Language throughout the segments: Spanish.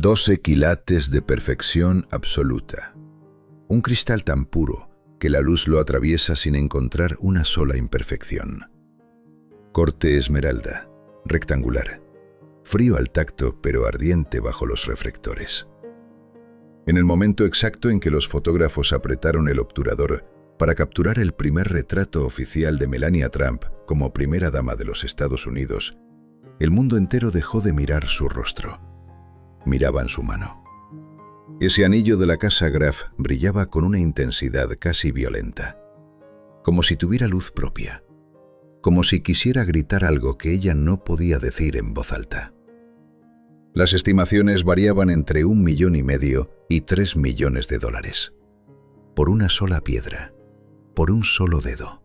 12 quilates de perfección absoluta. Un cristal tan puro que la luz lo atraviesa sin encontrar una sola imperfección. Corte esmeralda, rectangular, frío al tacto pero ardiente bajo los reflectores. En el momento exacto en que los fotógrafos apretaron el obturador para capturar el primer retrato oficial de Melania Trump como primera dama de los Estados Unidos, el mundo entero dejó de mirar su rostro. Miraban su mano. Ese anillo de la casa Graf brillaba con una intensidad casi violenta, como si tuviera luz propia, como si quisiera gritar algo que ella no podía decir en voz alta. Las estimaciones variaban entre $1,5 millones y $3 millones, por una sola piedra, por un solo dedo.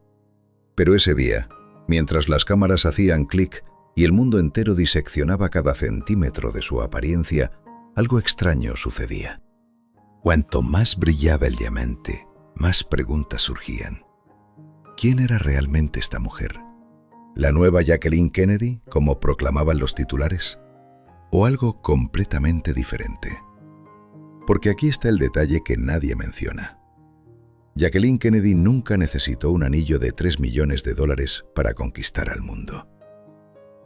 Pero ese día, mientras las cámaras hacían clic y el mundo entero diseccionaba cada centímetro de su apariencia, algo extraño sucedía. Cuanto más brillaba el diamante, más preguntas surgían. ¿Quién era realmente esta mujer? ¿La nueva Jacqueline Kennedy, como proclamaban los titulares? ¿O algo completamente diferente? Porque aquí está el detalle que nadie menciona. Jacqueline Kennedy nunca necesitó un anillo de $3 millones para conquistar al mundo.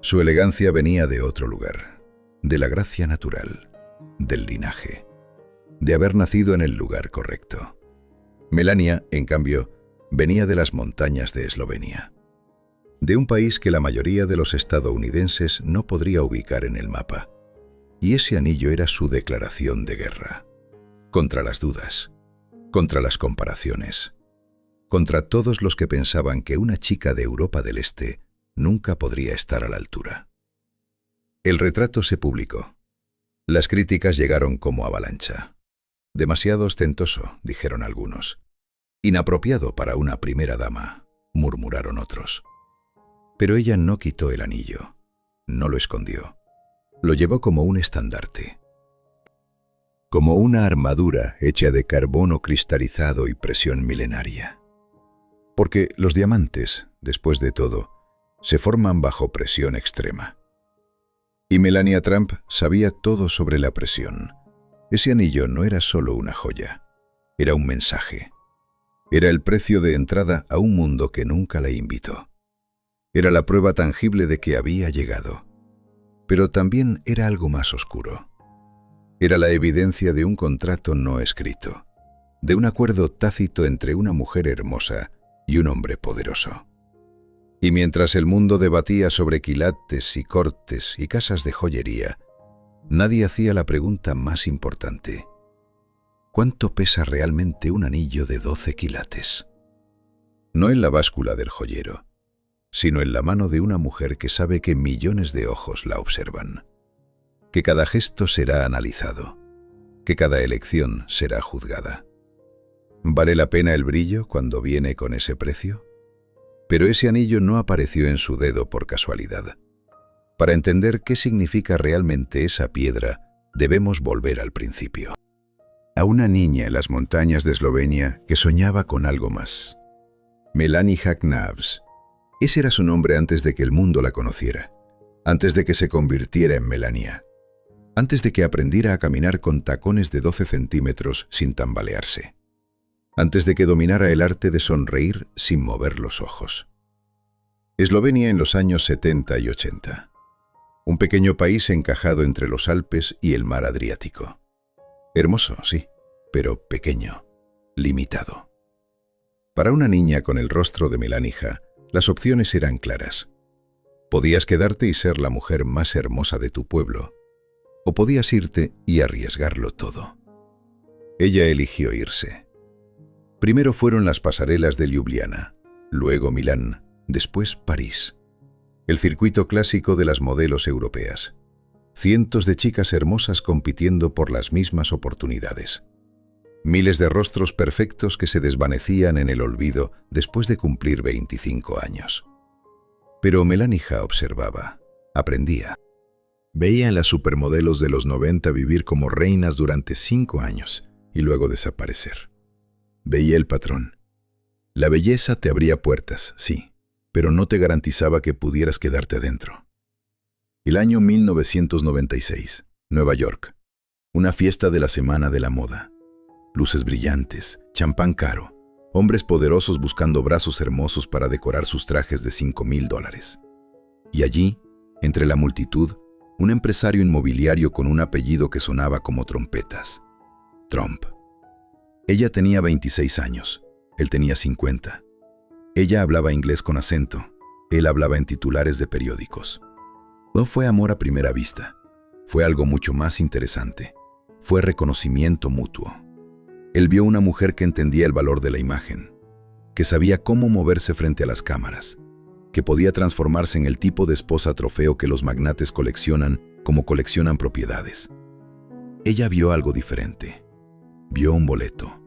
Su elegancia venía de otro lugar, de la gracia natural, del linaje, de haber nacido en el lugar correcto. Melania, en cambio, venía de las montañas de Eslovenia, de un país que la mayoría de los estadounidenses no podría ubicar en el mapa. Y ese anillo era su declaración de guerra, contra las dudas, contra las comparaciones, contra todos los que pensaban que una chica de Europa del Este nunca podría estar a la altura. El retrato se publicó. Las críticas llegaron como avalancha. Demasiado ostentoso, dijeron algunos. Inapropiado para una primera dama, murmuraron otros. Pero ella no quitó el anillo, no lo escondió. Lo llevó como un estandarte, como una armadura hecha de carbono cristalizado y presión milenaria. Porque los diamantes, después de todo, se forman bajo presión extrema. Y Melania Trump sabía todo sobre la presión. Ese anillo no era solo una joya, era un mensaje. Era el precio de entrada a un mundo que nunca la invitó. Era la prueba tangible de que había llegado. Pero también era algo más oscuro. Era la evidencia de un contrato no escrito, de un acuerdo tácito entre una mujer hermosa y un hombre poderoso. Y mientras el mundo debatía sobre quilates y cortes y casas de joyería, nadie hacía la pregunta más importante. ¿Cuánto pesa realmente un anillo de 12 quilates? No en la báscula del joyero, sino en la mano de una mujer que sabe que millones de ojos la observan, que cada gesto será analizado, que cada elección será juzgada. ¿Vale la pena el brillo cuando viene con ese precio? Pero ese anillo no apareció en su dedo por casualidad. Para entender qué significa realmente esa piedra, debemos volver al principio. A una niña en las montañas de Eslovenia que soñaba con algo más. Melanie Hagnavs. Ese era su nombre antes de que el mundo la conociera, antes de que se convirtiera en Melania, antes de que aprendiera a caminar con tacones de 12 centímetros sin tambalearse, antes de que dominara el arte de sonreír sin mover los ojos. Eslovenia en los años 70 y 80. Un pequeño país encajado entre los Alpes y el mar Adriático. Hermoso, sí, pero pequeño, limitado. Para una niña con el rostro de Melanija, las opciones eran claras. Podías quedarte y ser la mujer más hermosa de tu pueblo, o podías irte y arriesgarlo todo. Ella eligió irse. Primero fueron las pasarelas de Ljubljana, luego Milán, después París. El circuito clásico de las modelos europeas. Cientos de chicas hermosas compitiendo por las mismas oportunidades. Miles de rostros perfectos que se desvanecían en el olvido después de cumplir 25 años. Pero Melanija observaba, aprendía. Veía en las supermodelos de los 90 vivir como reinas durante 5 años y luego desaparecer. Veía el patrón. La belleza te abría puertas, sí, pero no te garantizaba que pudieras quedarte adentro. El año 1996, Nueva York. Una fiesta de la semana de la moda. Luces brillantes, champán caro, hombres poderosos buscando brazos hermosos para decorar sus trajes de $5,000. Y allí, entre la multitud, un empresario inmobiliario con un apellido que sonaba como trompetas. Trump. Ella tenía 26 años, él tenía 50. Ella hablaba inglés con acento, él hablaba en titulares de periódicos. No fue amor a primera vista, fue algo mucho más interesante. Fue reconocimiento mutuo. Él vio una mujer que entendía el valor de la imagen, que sabía cómo moverse frente a las cámaras, que podía transformarse en el tipo de esposa trofeo que los magnates coleccionan como coleccionan propiedades. Ella vio algo diferente. Vio un boleto,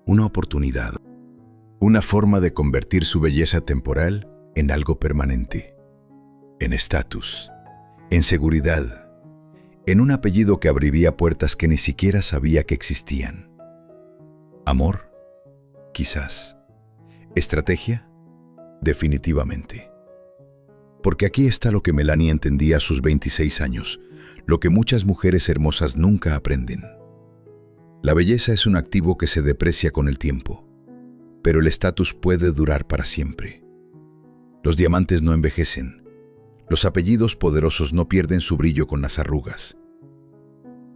una oportunidad, una forma de convertir su belleza temporal en algo permanente, en estatus, en seguridad, en un apellido que abriría puertas que ni siquiera sabía que existían. ¿Amor? Quizás. ¿Estrategia? Definitivamente. Porque aquí está lo que Melanie entendía a sus 26 años, lo que muchas mujeres hermosas nunca aprenden. La belleza es un activo que se deprecia con el tiempo, pero el estatus puede durar para siempre. Los diamantes no envejecen. Los apellidos poderosos no pierden su brillo con las arrugas.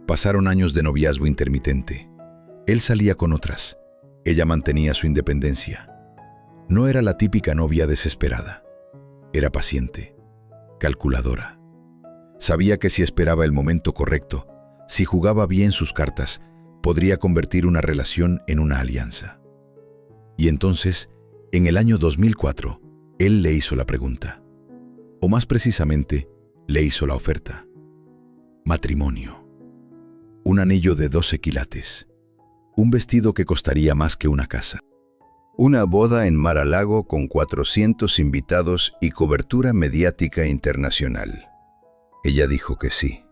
Pasaron años de noviazgo intermitente. Él salía con otras. Ella mantenía su independencia. No era la típica novia desesperada. Era paciente, calculadora. Sabía que si esperaba el momento correcto, si jugaba bien sus cartas, podría convertir una relación en una alianza. Y entonces, en el año 2004, él le hizo la pregunta. O más precisamente, le hizo la oferta. Matrimonio. Un anillo de 12 quilates. Un vestido que costaría más que una casa. Una boda en Mar-a-Lago con 400 invitados y cobertura mediática internacional. Ella dijo que sí,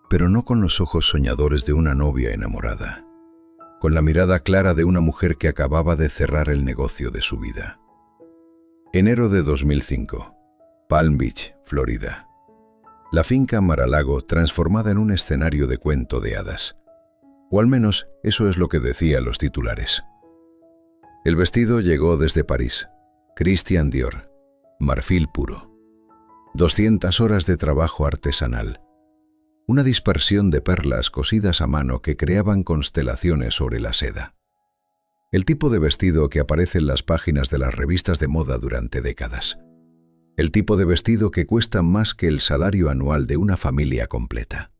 pero no con los ojos soñadores de una novia enamorada, con la mirada clara de una mujer que acababa de cerrar el negocio de su vida. Enero de 2005. Palm Beach, Florida. La finca Mar-a-Lago transformada en un escenario de cuento de hadas. O al menos eso es lo que decían los titulares. El vestido llegó desde París. Christian Dior. Marfil puro. 200 horas de trabajo artesanal. Una dispersión de perlas cosidas a mano que creaban constelaciones sobre la seda. El tipo de vestido que aparece en las páginas de las revistas de moda durante décadas. El tipo de vestido que cuesta más que el salario anual de una familia completa.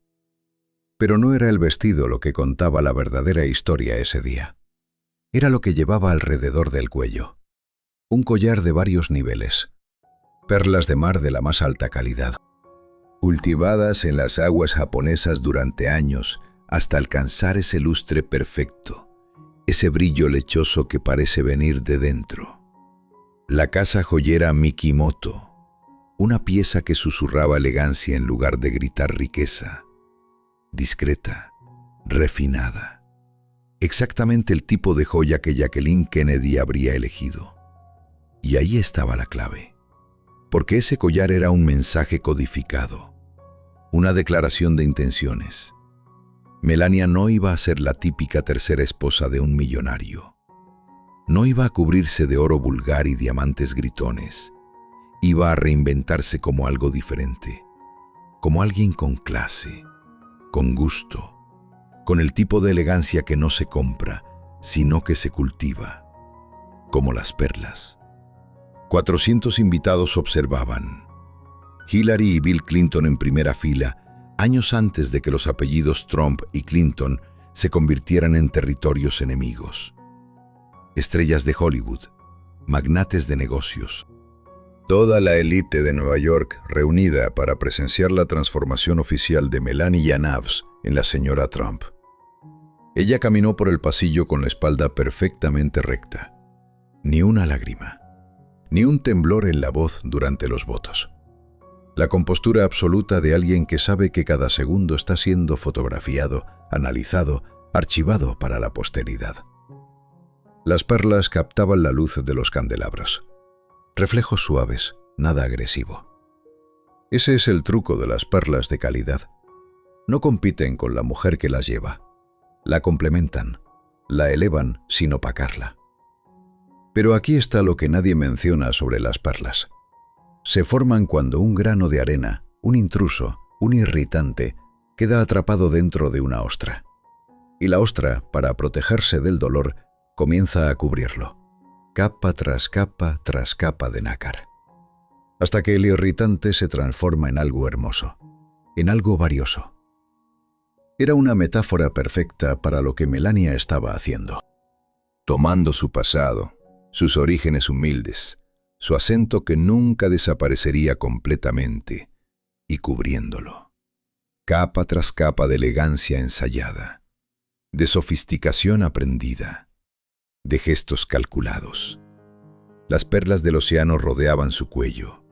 Pero no era el vestido lo que contaba la verdadera historia ese día. Era lo que llevaba alrededor del cuello. Un collar de varios niveles. Perlas de mar de la más alta calidad. Cultivadas en las aguas japonesas durante años hasta alcanzar ese lustre perfecto, ese brillo lechoso que parece venir de dentro. La casa joyera Mikimoto. Una pieza que susurraba elegancia en lugar de gritar riqueza. Discreta, refinada. Exactamente el tipo de joya que Jacqueline Kennedy habría elegido. Y ahí estaba la clave. Porque ese collar era un mensaje codificado. Una declaración de intenciones. Melania no iba a ser la típica tercera esposa de un millonario. No iba a cubrirse de oro vulgar y diamantes gritones. Iba a reinventarse como algo diferente, como alguien con clase, con gusto, con el tipo de elegancia que no se compra, sino que se cultiva, como las perlas. 400 invitados observaban. Hillary y Bill Clinton en primera fila, años antes de que los apellidos Trump y Clinton se convirtieran en territorios enemigos. Estrellas de Hollywood, magnates de negocios. Toda la élite de Nueva York reunida para presenciar la transformación oficial de Melanie Yanavs en la señora Trump. Ella caminó por el pasillo con la espalda perfectamente recta. Ni una lágrima, ni un temblor en la voz durante los votos. La compostura absoluta de alguien que sabe que cada segundo está siendo fotografiado, analizado, archivado para la posteridad. Las perlas captaban la luz de los candelabros. Reflejos suaves, nada agresivo. Ese es el truco de las perlas de calidad. No compiten con la mujer que las lleva. La complementan, la elevan sin opacarla. Pero aquí está lo que nadie menciona sobre las perlas. Se forman cuando un grano de arena, un intruso, un irritante, queda atrapado dentro de una ostra. Y la ostra, para protegerse del dolor, comienza a cubrirlo, capa tras capa de nácar, hasta que el irritante se transforma en algo hermoso, en algo valioso. Era una metáfora perfecta para lo que Melania estaba haciendo. Tomando su pasado, sus orígenes humildes, su acento que nunca desaparecería completamente, y cubriéndolo, capa tras capa de elegancia ensayada, de sofisticación aprendida, de gestos calculados. Las perlas del océano rodeaban su cuello,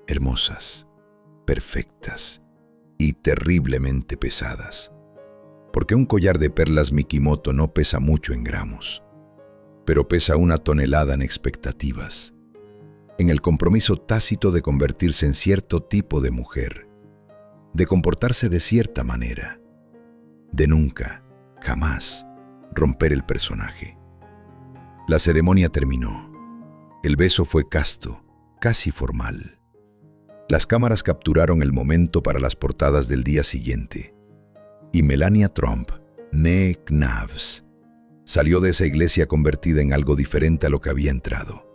hermosas, perfectas y terriblemente pesadas, porque un collar de perlas Mikimoto no pesa mucho en gramos, pero pesa 1 tonelada en expectativas, en el compromiso tácito de convertirse en cierto tipo de mujer, de comportarse de cierta manera, de nunca, jamás, romper el personaje. La ceremonia terminó. El beso fue casto, casi formal. Las cámaras capturaron el momento para las portadas del día siguiente. Y Melania Trump, née Knavs, salió de esa iglesia convertida en algo diferente a lo que había entrado.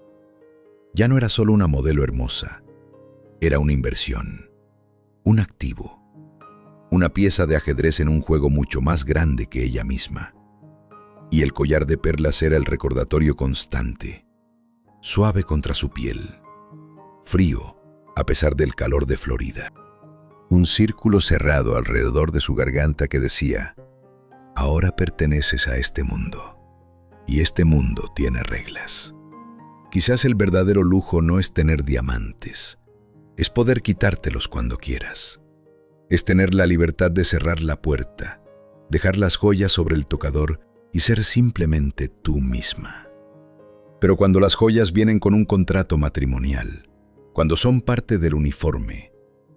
Ya no era solo una modelo hermosa, era una inversión, un activo, una pieza de ajedrez en un juego mucho más grande que ella misma. Y el collar de perlas era el recordatorio constante, suave contra su piel, frío a pesar del calor de Florida. Un círculo cerrado alrededor de su garganta que decía: ahora perteneces a este mundo, y este mundo tiene reglas. Quizás el verdadero lujo no es tener diamantes, es poder quitártelos cuando quieras. Es tener la libertad de cerrar la puerta, dejar las joyas sobre el tocador y ser simplemente tú misma. Pero cuando las joyas vienen con un contrato matrimonial, cuando son parte del uniforme,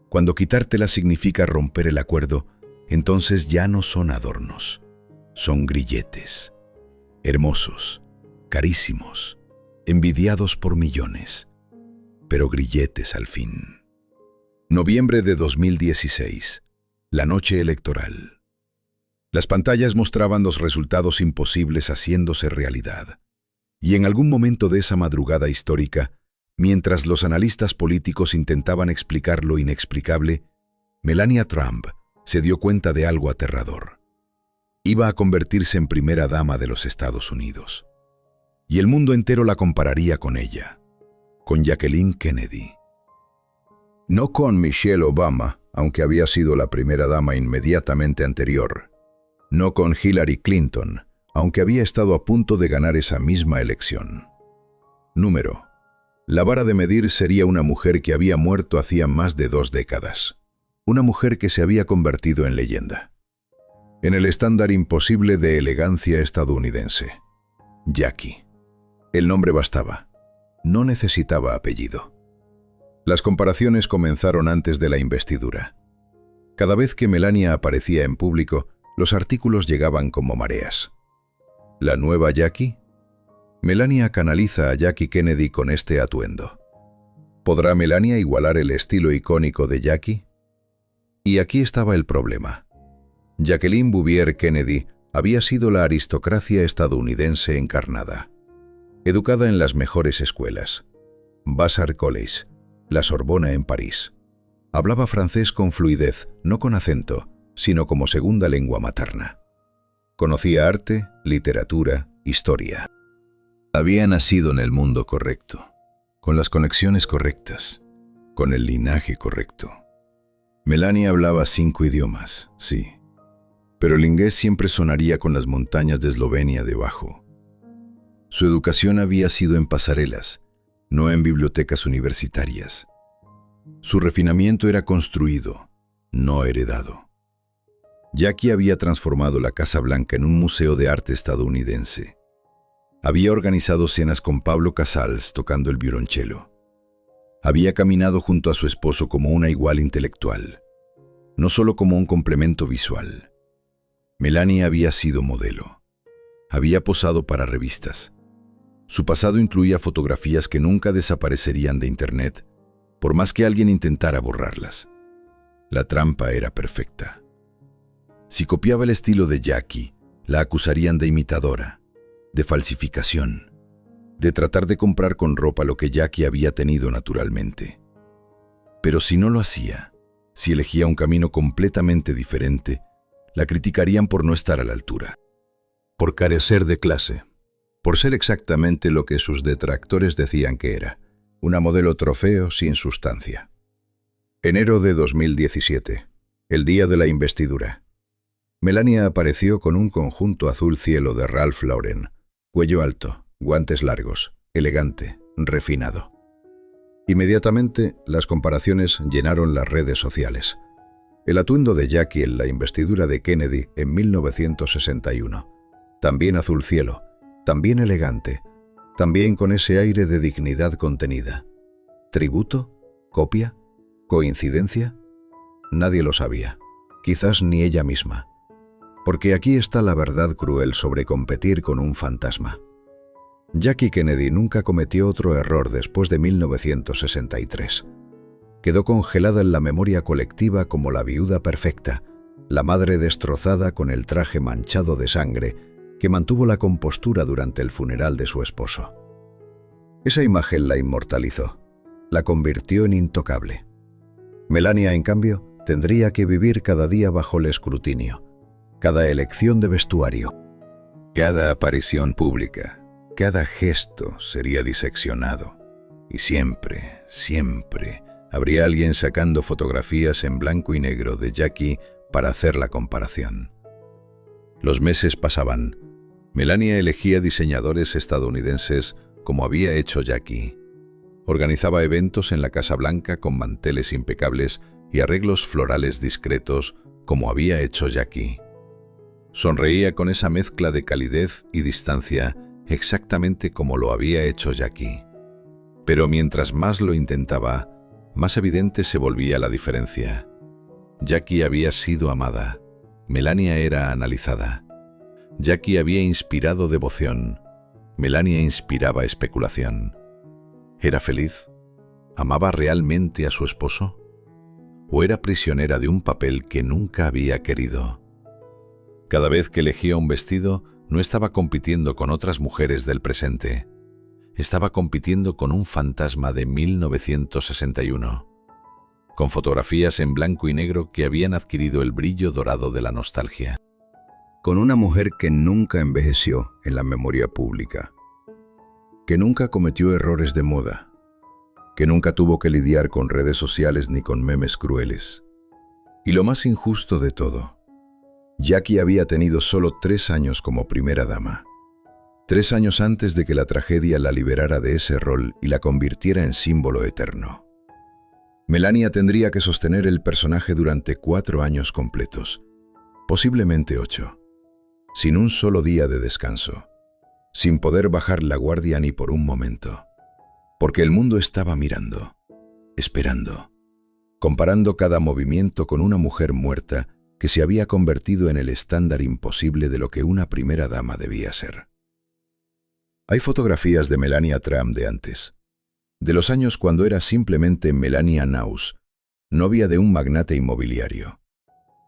cuando quitártelas significa romper el acuerdo, entonces ya no son adornos, son grilletes, hermosos, carísimos, envidiados por millones, pero grilletes al fin. Noviembre de 2016, la noche electoral. Las pantallas mostraban los resultados imposibles haciéndose realidad. Y en algún momento de esa madrugada histórica, mientras los analistas políticos intentaban explicar lo inexplicable, Melania Trump se dio cuenta de algo aterrador. Iba a convertirse en primera dama de los Estados Unidos. Y el mundo entero la compararía con ella, con Jacqueline Kennedy. No con Michelle Obama, aunque había sido la primera dama inmediatamente anterior. No con Hillary Clinton, aunque había estado a punto de ganar esa misma elección. Número. La vara de medir sería una mujer que había muerto hacía más de 2 décadas. Una mujer que se había convertido en leyenda. En el estándar imposible de elegancia estadounidense. Jackie. El nombre bastaba. No necesitaba apellido. Las comparaciones comenzaron antes de la investidura. Cada vez que Melania aparecía en público, los artículos llegaban como mareas. ¿La nueva Jackie? Melania canaliza a Jackie Kennedy con este atuendo. ¿Podrá Melania igualar el estilo icónico de Jackie? Y aquí estaba el problema. Jacqueline Bouvier Kennedy había sido la aristocracia estadounidense encarnada. Educada en las mejores escuelas. Vassar College, la Sorbona en París. Hablaba francés con fluidez, no con acento, sino como segunda lengua materna. Conocía arte, literatura, historia. Había nacido en el mundo correcto, con las conexiones correctas, con el linaje correcto. Melania hablaba 5 idiomas, sí, pero el inglés siempre sonaría con las montañas de Eslovenia debajo. Su educación había sido en pasarelas, no en bibliotecas universitarias. Su refinamiento era construido, no heredado. Jackie había transformado la Casa Blanca en un museo de arte estadounidense. Había organizado cenas con Pablo Casals tocando el violonchelo. Había caminado junto a su esposo como una igual intelectual. no solo como un complemento visual. Melania había sido modelo. Había posado para revistas. Su pasado incluía fotografías que nunca desaparecerían de Internet, por más que alguien intentara borrarlas. La trampa era perfecta. Si copiaba el estilo de Jackie, la acusarían de imitadora, de falsificación, de tratar de comprar con ropa lo que Jackie había tenido naturalmente. Pero si no lo hacía, si elegía un camino completamente diferente, la criticarían por no estar a la altura, por carecer de clase, por ser exactamente lo que sus detractores decían que era, una modelo trofeo sin sustancia. Enero de 2017, el día de la investidura. Melania apareció con un conjunto azul cielo de Ralph Lauren, cuello alto, guantes largos, elegante, refinado. Inmediatamente, las comparaciones llenaron las redes sociales. El atuendo de Jackie en la investidura de Kennedy en 1961. También azul cielo, también elegante, también con ese aire de dignidad contenida. ¿Tributo? ¿Copia? ¿Coincidencia? Nadie lo sabía, quizás ni ella misma. Porque aquí está la verdad cruel sobre competir con un fantasma. Jackie Kennedy nunca cometió otro error después de 1963. Quedó congelada en la memoria colectiva como la viuda perfecta, la madre destrozada con el traje manchado de sangre, que mantuvo la compostura durante el funeral de su esposo. Esa imagen la inmortalizó, la convirtió en intocable. Melania, en cambio, tendría que vivir cada día bajo el escrutinio, cada elección de vestuario. Cada aparición pública, cada gesto sería diseccionado. Y siempre, siempre, habría alguien sacando fotografías en blanco y negro de Jackie para hacer la comparación. Los meses pasaban. Melania elegía diseñadores estadounidenses como había hecho Jackie. Organizaba eventos en la Casa Blanca con manteles impecables y arreglos florales discretos como había hecho Jackie. Sonreía con esa mezcla de calidez y distancia exactamente como lo había hecho Jackie. Pero mientras más lo intentaba, más evidente se volvía la diferencia. Jackie había sido amada, Melania era analizada. Jackie había inspirado devoción, Melania inspiraba especulación. ¿Era feliz? ¿Amaba realmente a su esposo? ¿O era prisionera de un papel que nunca había querido? Cada vez que elegía un vestido, no estaba compitiendo con otras mujeres del presente. Estaba compitiendo con un fantasma de 1961, con fotografías en blanco y negro que habían adquirido el brillo dorado de la nostalgia. Con una mujer que nunca envejeció en la memoria pública, que nunca cometió errores de moda, que nunca tuvo que lidiar con redes sociales ni con memes crueles. Y lo más injusto de todo, Jackie había tenido solo 3 años como primera dama. 3 años antes de que la tragedia la liberara de ese rol y la convirtiera en símbolo eterno. Melania tendría que sostener el personaje durante 4 años completos, posiblemente 8, sin un solo día de descanso, sin poder bajar la guardia ni por un momento, porque el mundo estaba mirando, esperando, comparando cada movimiento con una mujer muerta que se había convertido en el estándar imposible de lo que una primera dama debía ser. Hay fotografías de Melania Trump de antes, de los años cuando era simplemente Melania Naus, novia de un magnate inmobiliario.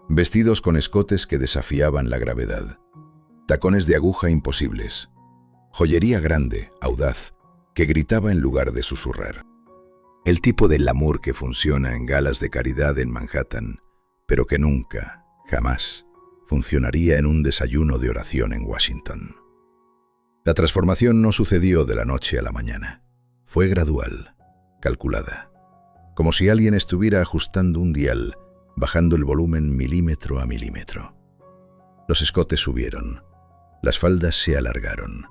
Vestidos con escotes que desafiaban la gravedad, tacones de aguja imposibles, joyería grande, audaz, que gritaba en lugar de susurrar. El tipo de glamour que funciona en galas de caridad en Manhattan, pero que nunca, jamás, funcionaría en un desayuno de oración en Washington. La transformación no sucedió de la noche a la mañana. Fue gradual, calculada, como si alguien estuviera ajustando un dial, bajando el volumen milímetro a milímetro. Los escotes subieron, las faldas se alargaron,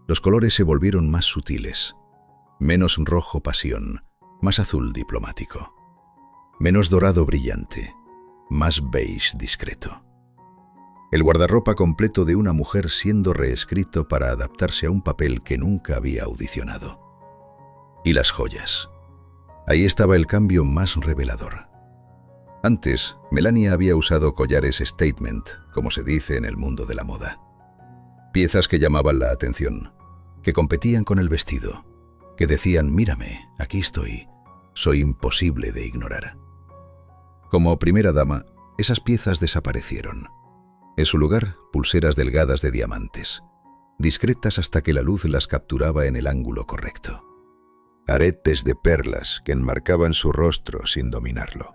los colores se volvieron más sutiles, menos rojo pasión, más azul diplomático, menos dorado brillante, más beige discreto. El guardarropa completo de una mujer siendo reescrito para adaptarse a un papel que nunca había audicionado. Y las joyas. Ahí estaba el cambio más revelador. Antes, Melania había usado collares statement, como se dice en el mundo de la moda. Piezas que llamaban la atención, que competían con el vestido, que decían, mírame, aquí estoy, soy imposible de ignorar. Como primera dama, esas piezas desaparecieron. En su lugar, pulseras delgadas de diamantes, discretas hasta que la luz las capturaba en el ángulo correcto. Aretes de perlas que enmarcaban su rostro sin dominarlo.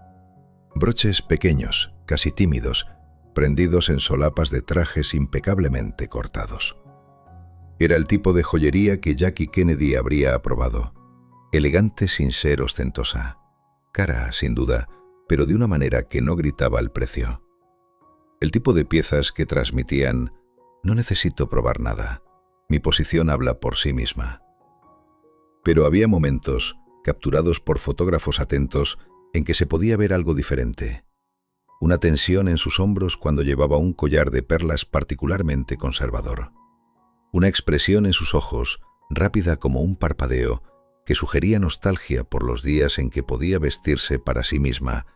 Broches pequeños, casi tímidos, prendidos en solapas de trajes impecablemente cortados. Era el tipo de joyería que Jackie Kennedy habría aprobado. Elegante sin ser ostentosa. Cara, sin duda, pero de una manera que no gritaba el precio. El tipo de piezas que transmitían, no necesito probar nada, mi posición habla por sí misma. Pero había momentos, capturados por fotógrafos atentos, en que se podía ver algo diferente. Una tensión en sus hombros cuando llevaba un collar de perlas particularmente conservador. Una expresión en sus ojos, rápida como un parpadeo, que sugería nostalgia por los días en que podía vestirse para sí misma,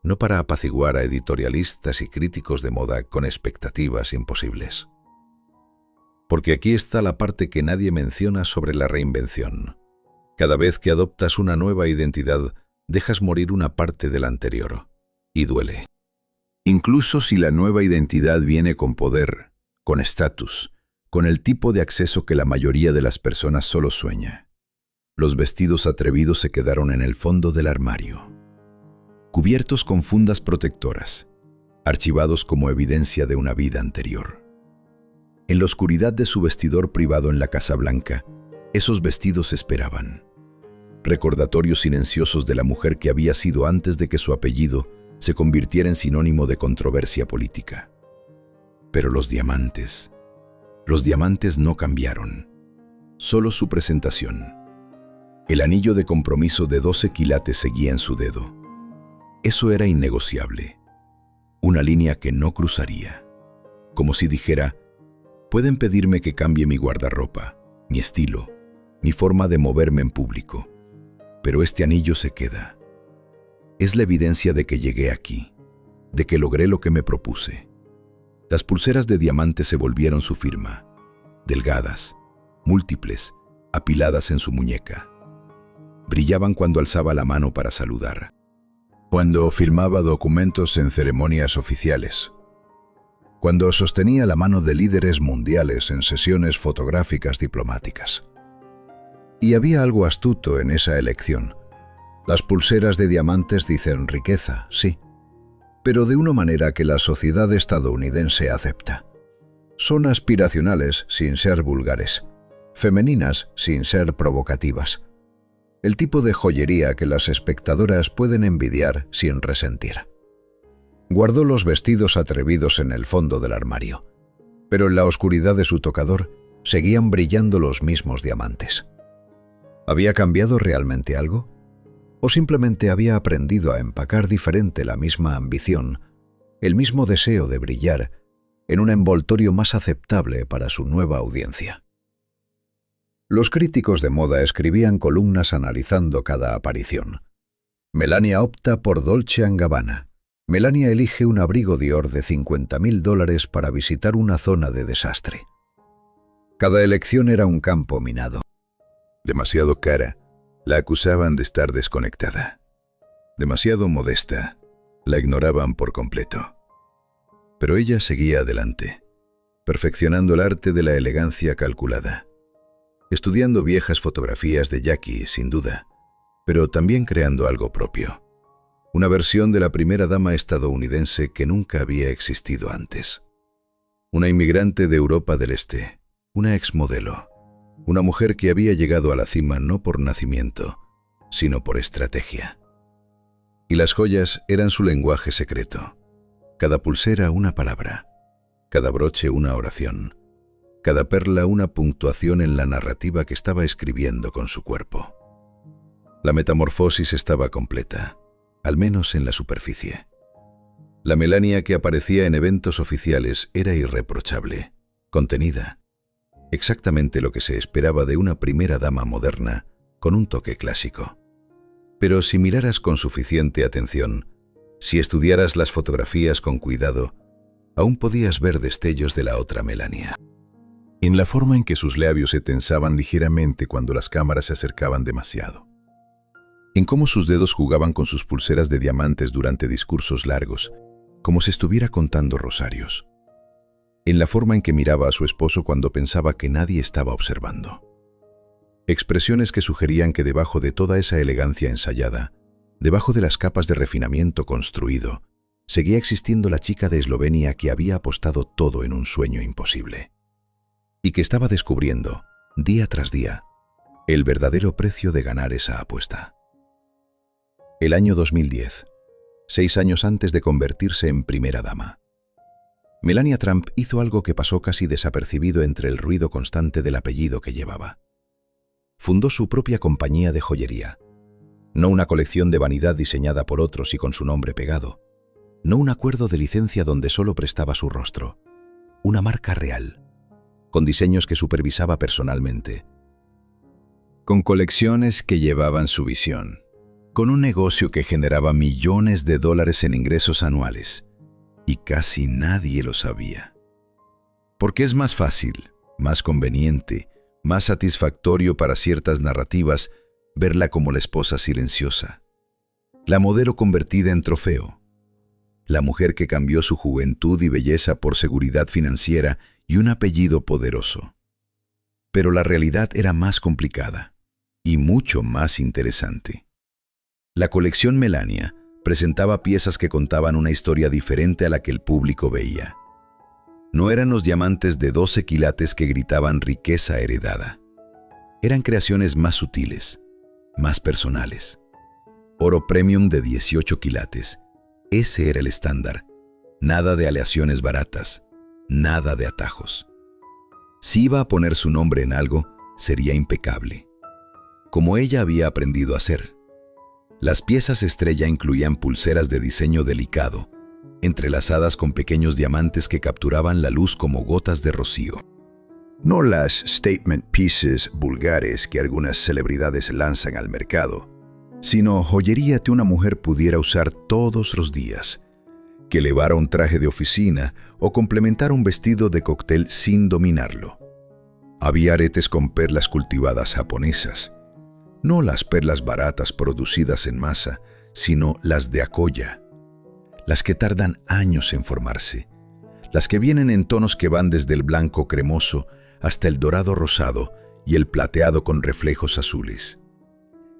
no para apaciguar a editorialistas y críticos de moda con expectativas imposibles. Porque aquí está la parte que nadie menciona sobre la reinvención. Cada vez que adoptas una nueva identidad, dejas morir una parte de la anterior, y duele. Incluso si la nueva identidad viene con poder, con estatus, con el tipo de acceso que la mayoría de las personas solo sueña. Los vestidos atrevidos se quedaron en el fondo del armario, cubiertos con fundas protectoras, archivados como evidencia de una vida anterior. En la oscuridad de su vestidor privado en la Casa Blanca, esos vestidos esperaban. Recordatorios silenciosos de la mujer que había sido antes de que su apellido se convirtiera en sinónimo de controversia política. Pero los diamantes no cambiaron, solo su presentación. El anillo de compromiso de 12 quilates seguía en su dedo. Eso era innegociable, una línea que no cruzaría. Como si dijera, pueden pedirme que cambie mi guardarropa, mi estilo, mi forma de moverme en público, pero este anillo se queda. Es la evidencia de que llegué aquí, de que logré lo que me propuse. Las pulseras de diamante se volvieron su firma, delgadas, múltiples, apiladas en su muñeca. Brillaban cuando alzaba la mano para saludar, cuando firmaba documentos en ceremonias oficiales, cuando sostenía la mano de líderes mundiales en sesiones fotográficas diplomáticas. Y había algo astuto en esa elección. Las pulseras de diamantes dicen riqueza, sí, pero de una manera que la sociedad estadounidense acepta. Son aspiracionales sin ser vulgares, femeninas sin ser provocativas. El tipo de joyería que las espectadoras pueden envidiar sin resentir. Guardó los vestidos atrevidos en el fondo del armario, pero en la oscuridad de su tocador seguían brillando los mismos diamantes. ¿Había cambiado realmente algo? ¿O simplemente había aprendido a empacar diferente la misma ambición, el mismo deseo de brillar, en un envoltorio más aceptable para su nueva audiencia? Los críticos de moda escribían columnas analizando cada aparición. Melania opta por Dolce & Gabbana. Melania elige un abrigo Dior de $50.000 para visitar una zona de desastre. Cada elección era un campo minado. Demasiado cara, la acusaban de estar desconectada. Demasiado modesta, la ignoraban por completo. Pero ella seguía adelante, perfeccionando el arte de la elegancia calculada. Estudiando viejas fotografías de Jackie, sin duda, pero también creando algo propio. Una versión de la primera dama estadounidense que nunca había existido antes. Una inmigrante de Europa del Este, una exmodelo, una mujer que había llegado a la cima no por nacimiento, sino por estrategia. Y las joyas eran su lenguaje secreto. Cada pulsera una palabra, cada broche una oración. Cada perla una puntuación en la narrativa que estaba escribiendo con su cuerpo. La metamorfosis estaba completa, al menos en la superficie. La Melania que aparecía en eventos oficiales era irreprochable, contenida, exactamente lo que se esperaba de una primera dama moderna con un toque clásico. Pero si miraras con suficiente atención, Si estudiaras las fotografías con cuidado, aún podías ver destellos de la otra Melania. En la forma en que sus labios se tensaban ligeramente cuando las cámaras se acercaban demasiado. En cómo sus dedos jugaban con sus pulseras de diamantes durante discursos largos, como si estuviera contando rosarios. En la forma en que miraba a su esposo cuando pensaba que nadie estaba observando. Expresiones que sugerían que debajo de toda esa elegancia ensayada, debajo de las capas de refinamiento construido, seguía existiendo la chica de Eslovenia que había apostado todo en un sueño imposible. Y que estaba descubriendo, día tras día, el verdadero precio de ganar esa apuesta. El año 2010, 6 años antes de convertirse en primera dama. Melania Trump hizo algo que pasó casi desapercibido entre el ruido constante del apellido que llevaba. Fundó su propia compañía de joyería. No una colección de vanidad diseñada por otros y con su nombre pegado. No un acuerdo de licencia donde solo prestaba su rostro. Una marca real, con diseños que supervisaba personalmente. Con colecciones que llevaban su visión. Con un negocio que generaba millones de dólares en ingresos anuales. Y casi nadie lo sabía. Porque es más fácil, más conveniente, más satisfactorio para ciertas narrativas verla como la esposa silenciosa, la modelo convertida en trofeo, la mujer que cambió su juventud y belleza por seguridad financiera y un apellido poderoso. Pero la realidad era más complicada y mucho más interesante. La colección Melania presentaba piezas que contaban una historia diferente a la que el público veía. No eran los diamantes de 12 quilates que gritaban riqueza heredada. Eran creaciones más sutiles, más personales. Oro premium de 18 quilates. Ese era el estándar. Nada de aleaciones baratas, nada de atajos. Si iba a poner su nombre en algo, sería impecable. Como ella había aprendido a hacer. Las piezas estrella incluían pulseras de diseño delicado, entrelazadas con pequeños diamantes que capturaban la luz como gotas de rocío. No las statement pieces vulgares que algunas celebridades lanzan al mercado, sino joyería que una mujer pudiera usar todos los días, que elevara un traje de oficina o complementara un vestido de cóctel sin dominarlo. Había aretes con perlas cultivadas japonesas, no las perlas baratas producidas en masa, sino las de Akoya, las que tardan años en formarse, las que vienen en tonos que van desde el blanco cremoso hasta el dorado rosado y el plateado con reflejos azules.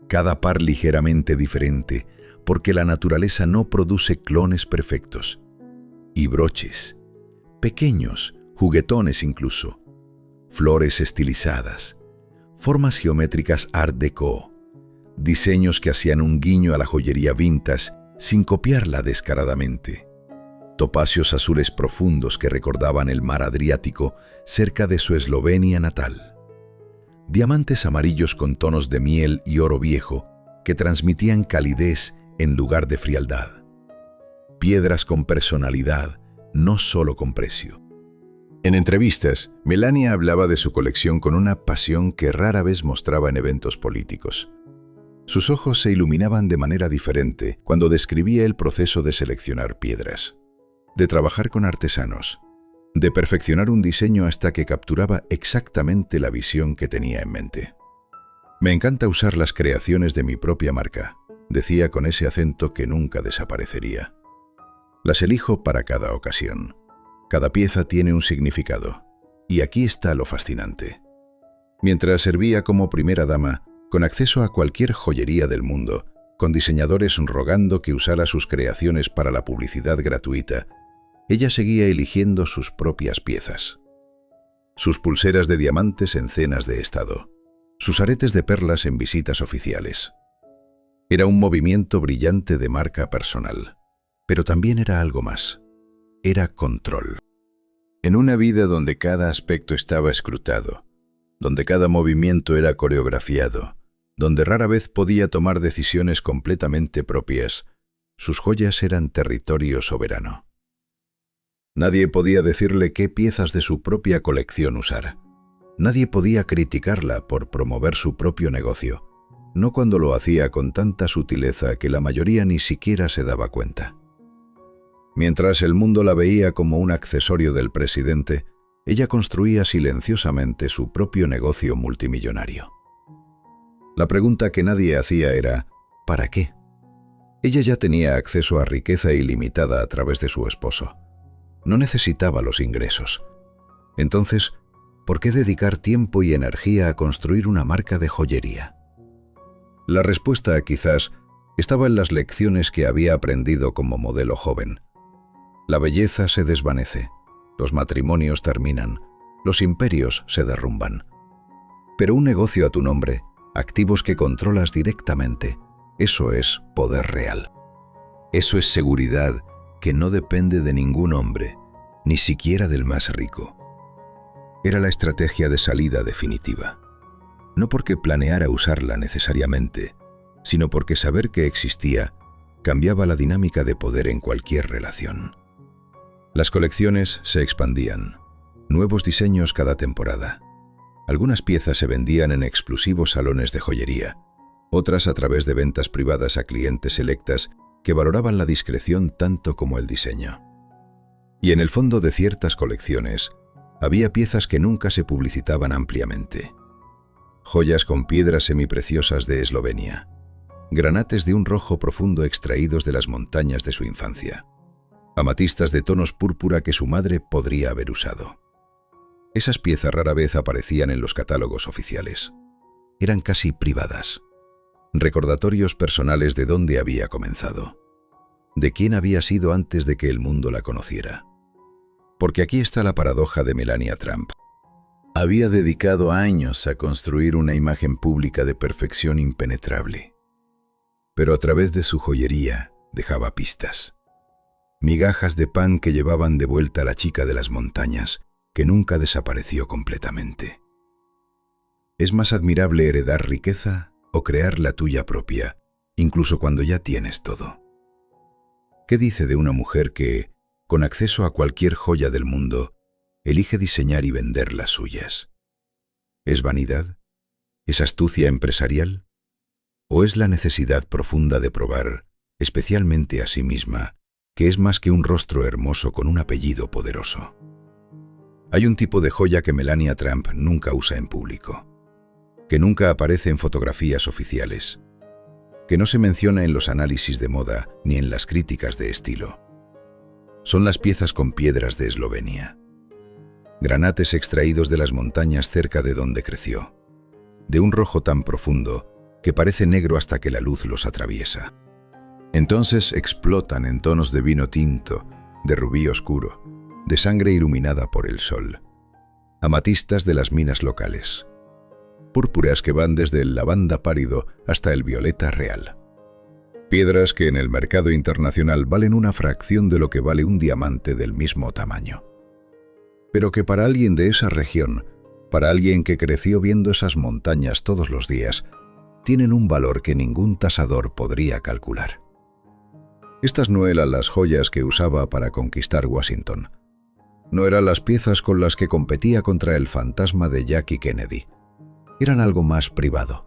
Cada par ligeramente diferente, porque la naturaleza no produce clones perfectos. Y broches, pequeños, juguetones incluso, flores estilizadas, formas geométricas art déco, diseños que hacían un guiño a la joyería vintage sin copiarla descaradamente. Topacios azules profundos que recordaban el mar Adriático cerca de su Eslovenia natal. Diamantes amarillos con tonos de miel y oro viejo que transmitían calidez en lugar de frialdad. Piedras con personalidad, no solo con precio. En entrevistas, Melania hablaba de su colección con una pasión que rara vez mostraba en eventos políticos. Sus ojos se iluminaban de manera diferente cuando describía el proceso de seleccionar piedras, de trabajar con artesanos, de perfeccionar un diseño hasta que capturaba exactamente la visión que tenía en mente. «Me encanta usar las creaciones de mi propia marca», decía con ese acento que nunca desaparecería. «Las elijo para cada ocasión. Cada pieza tiene un significado. Y aquí está lo fascinante. Mientras servía como primera dama, con acceso a cualquier joyería del mundo, con diseñadores rogando que usara sus creaciones para la publicidad gratuita, ella seguía eligiendo sus propias piezas. Sus pulseras de diamantes en cenas de estado, sus aretes de perlas en visitas oficiales. Era un movimiento brillante de marca personal, pero también era algo más. Era control. En una vida donde cada aspecto estaba escrutado, donde cada movimiento era coreografiado, donde rara vez podía tomar decisiones completamente propias, sus joyas eran territorio soberano. Nadie podía decirle qué piezas de su propia colección usar. Nadie podía criticarla por promover su propio negocio, no cuando lo hacía con tanta sutileza que la mayoría ni siquiera se daba cuenta. Mientras el mundo la veía como un accesorio del presidente, ella construía silenciosamente su propio negocio multimillonario. La pregunta que nadie hacía era, ¿para qué? Ella ya tenía acceso a riqueza ilimitada a través de su esposo. No necesitaba los ingresos. Entonces, ¿por qué dedicar tiempo y energía a construir una marca de joyería? La respuesta, quizás, estaba en las lecciones que había aprendido como modelo joven. La belleza se desvanece, los matrimonios terminan, los imperios se derrumban. Pero un negocio a tu nombre, activos que controlas directamente, eso es poder real. Eso es seguridad que no depende de ningún hombre, ni siquiera del más rico. Era la estrategia de salida definitiva. No porque planeara usarla necesariamente, sino porque saber que existía cambiaba la dinámica de poder en cualquier relación. Las colecciones se expandían, nuevos diseños cada temporada. Algunas piezas se vendían en exclusivos salones de joyería, otras a través de ventas privadas a clientes selectas que valoraban la discreción tanto como el diseño. Y en el fondo de ciertas colecciones, había piezas que nunca se publicitaban ampliamente. Joyas con piedras semipreciosas de Eslovenia, granates de un rojo profundo extraídos de las montañas de su infancia, amatistas de tonos púrpura que su madre podría haber usado. Esas piezas rara vez aparecían en los catálogos oficiales. Eran casi privadas. Recordatorios personales de dónde había comenzado, de quién había sido antes de que el mundo la conociera. Porque aquí está la paradoja de Melania Trump. Había dedicado años a construir una imagen pública de perfección impenetrable, pero a través de su joyería dejaba pistas. Migajas de pan que llevaban de vuelta a la chica de las montañas, que nunca desapareció completamente. ¿Es más admirable heredar riqueza o crear la tuya propia, incluso cuando ya tienes todo? ¿Qué dice de una mujer que, con acceso a cualquier joya del mundo, elige diseñar y vender las suyas? ¿Es vanidad? ¿Es astucia empresarial? ¿O es la necesidad profunda de probar, especialmente a sí misma, que es más que un rostro hermoso con un apellido poderoso? Hay un tipo de joya que Melania Trump nunca usa en público, que nunca aparece en fotografías oficiales, que no se menciona en los análisis de moda ni en las críticas de estilo. Son las piezas con piedras de Eslovenia, granates extraídos de las montañas cerca de donde creció, de un rojo tan profundo que parece negro hasta que la luz los atraviesa. Entonces explotan en tonos de vino tinto, de rubí oscuro, de sangre iluminada por el sol, amatistas de las minas locales, púrpuras que van desde el lavanda pálido hasta el violeta real. Piedras que en el mercado internacional valen una fracción de lo que vale un diamante del mismo tamaño. Pero que para alguien de esa región, para alguien que creció viendo esas montañas todos los días, tienen un valor que ningún tasador podría calcular. Estas no eran las joyas que usaba para conquistar Washington. No eran las piezas con las que competía contra el fantasma de Jackie Kennedy. Eran algo más privado,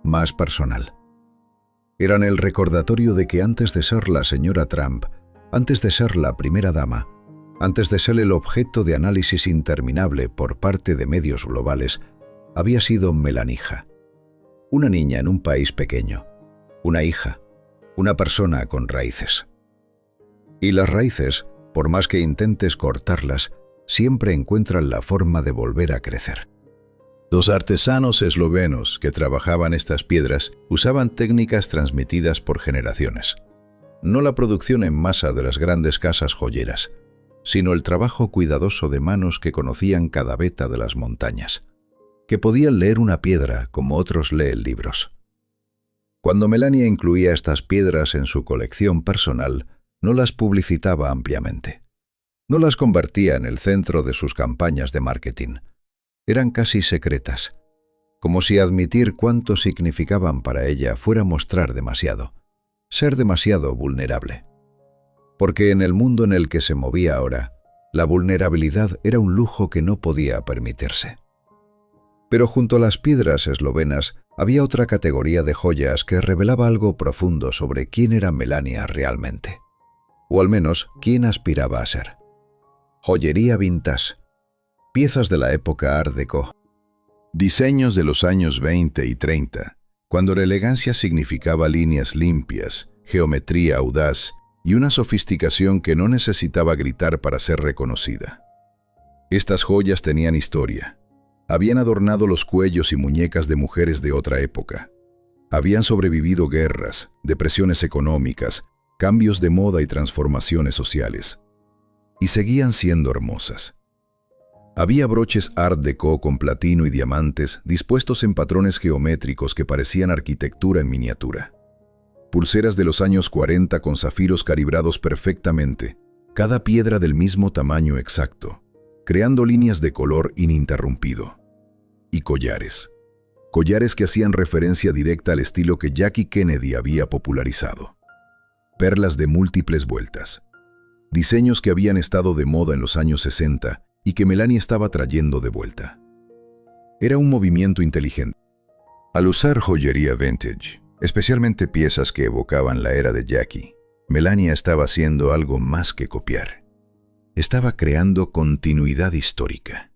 más personal. Eran el recordatorio de que antes de ser la señora Trump, antes de ser la primera dama, antes de ser el objeto de análisis interminable por parte de medios globales, había sido Melanija. Una niña en un país pequeño, una hija, una persona con raíces. Y las raíces, por más que intentes cortarlas, siempre encuentran la forma de volver a crecer. Los artesanos eslovenos que trabajaban estas piedras usaban técnicas transmitidas por generaciones. No la producción en masa de las grandes casas joyeras, sino el trabajo cuidadoso de manos que conocían cada veta de las montañas, que podían leer una piedra como otros leen libros. Cuando Melania incluía estas piedras en su colección personal, no las publicitaba ampliamente. No las convertía en el centro de sus campañas de marketing. Eran casi secretas, como si admitir cuánto significaban para ella fuera mostrar demasiado, ser demasiado vulnerable. Porque en el mundo en el que se movía ahora, la vulnerabilidad era un lujo que no podía permitirse. Pero junto a las piedras eslovenas había otra categoría de joyas que revelaba algo profundo sobre quién era Melania realmente. o al menos quién aspiraba a ser. Joyería vintage, piezas de la época Art Deco. Diseños de los años 20 y 30, cuando la elegancia significaba líneas limpias, geometría audaz y una sofisticación que no necesitaba gritar para ser reconocida. Estas joyas tenían historia. Habían adornado los cuellos y muñecas de mujeres de otra época. Habían sobrevivido guerras, depresiones económicas, cambios de moda y transformaciones sociales. Y seguían siendo hermosas. Había broches Art Deco con platino y diamantes dispuestos en patrones geométricos que parecían arquitectura en miniatura. Pulseras de los años 40 con zafiros calibrados perfectamente, cada piedra del mismo tamaño exacto, creando líneas de color ininterrumpido. Y collares. Collares que hacían referencia directa al estilo que Jackie Kennedy había popularizado. Perlas de múltiples vueltas. Diseños que habían estado de moda en los años 60 y que Melanie estaba trayendo de vuelta. Era un movimiento inteligente. Al usar joyería vintage, especialmente piezas que evocaban la era de Jackie, Melanie estaba haciendo algo más que copiar. Estaba creando continuidad histórica.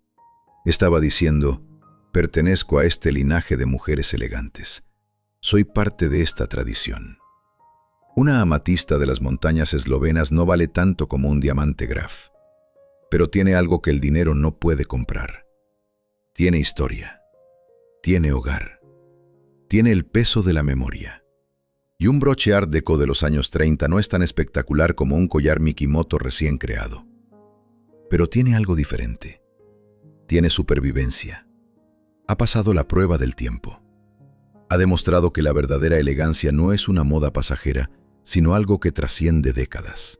Estaba diciendo, pertenezco a este linaje de mujeres elegantes. Soy parte de esta tradición. Una amatista de las montañas eslovenas no vale tanto como un diamante Graf, pero tiene algo que el dinero no puede comprar. Tiene historia, tiene hogar, tiene el peso de la memoria. Y un broche Art Deco de los años 30 no es tan espectacular como un collar Mikimoto recién creado. Pero tiene algo diferente. Tiene supervivencia. Ha pasado la prueba del tiempo. Ha demostrado que la verdadera elegancia no es una moda pasajera, sino algo que trasciende décadas.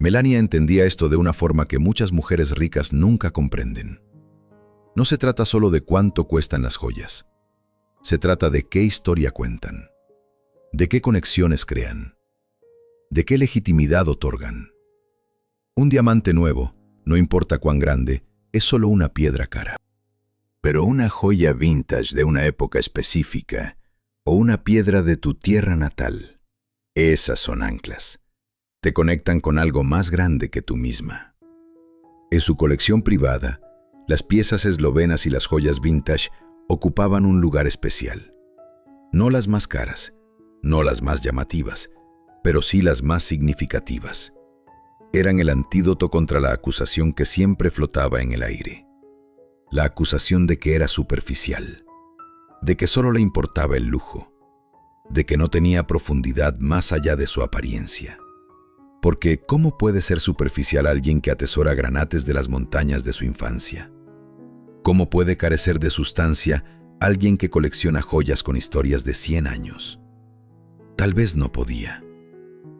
Melania entendía esto de una forma que muchas mujeres ricas nunca comprenden. No se trata solo de cuánto cuestan las joyas. Se trata de qué historia cuentan, de qué conexiones crean, de qué legitimidad otorgan. Un diamante nuevo, no importa cuán grande, es solo una piedra cara. Pero una joya vintage de una época específica o una piedra de tu tierra natal, esas son anclas. Te conectan con algo más grande que tú misma. En su colección privada, las piezas eslovenas y las joyas vintage ocupaban un lugar especial. No las más caras, no las más llamativas, pero sí las más significativas. Eran el antídoto contra la acusación que siempre flotaba en el aire. La acusación de que era superficial, de que solo le importaba el lujo, de que no tenía profundidad más allá de su apariencia. Porque, ¿cómo puede ser superficial alguien que atesora granates de las montañas de su infancia? ¿Cómo puede carecer de sustancia alguien que colecciona joyas con historias de 100 años? Tal vez no podía.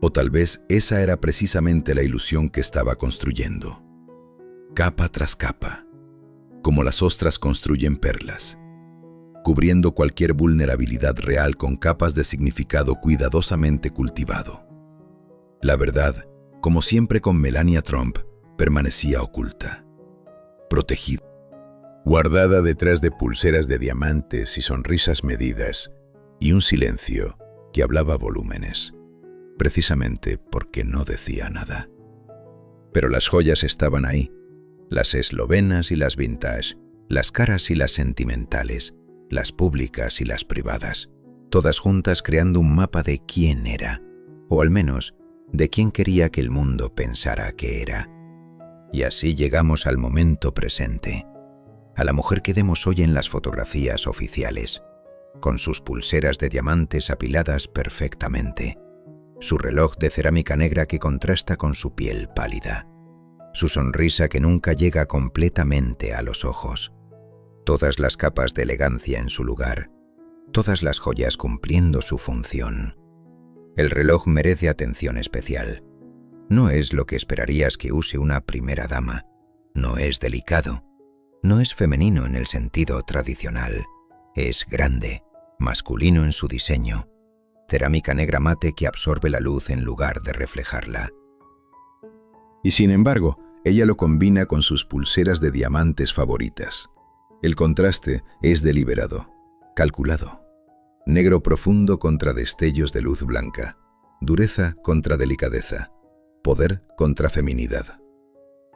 O tal vez esa era precisamente la ilusión que estaba construyendo. Capa tras capa, como las ostras construyen perlas, cubriendo cualquier vulnerabilidad real con capas de significado cuidadosamente cultivado. La verdad, como siempre con Melania Trump, permanecía oculta, protegida, guardada detrás de pulseras de diamantes y sonrisas medidas, y un silencio que hablaba volúmenes, precisamente porque no decía nada. Pero las joyas estaban ahí, las eslovenas y las vintage, las caras y las sentimentales, las públicas y las privadas, todas juntas creando un mapa de quién era, o al menos de quién quería que el mundo pensara que era. Y así llegamos al momento presente, a la mujer que vemos hoy en las fotografías oficiales, con sus pulseras de diamantes apiladas perfectamente, su reloj de cerámica negra que contrasta con su piel pálida, su sonrisa que nunca llega completamente a los ojos, todas las capas de elegancia en su lugar, todas las joyas cumpliendo su función. El reloj merece atención especial. No es lo que esperarías que use una primera dama. No es delicado. No es femenino en el sentido tradicional. Es grande, masculino en su diseño. Cerámica negra mate que absorbe la luz en lugar de reflejarla. Y sin embargo, ella lo combina con sus pulseras de diamantes favoritas. El contraste es deliberado, calculado. Negro profundo contra destellos de luz blanca, dureza contra delicadeza, poder contra feminidad.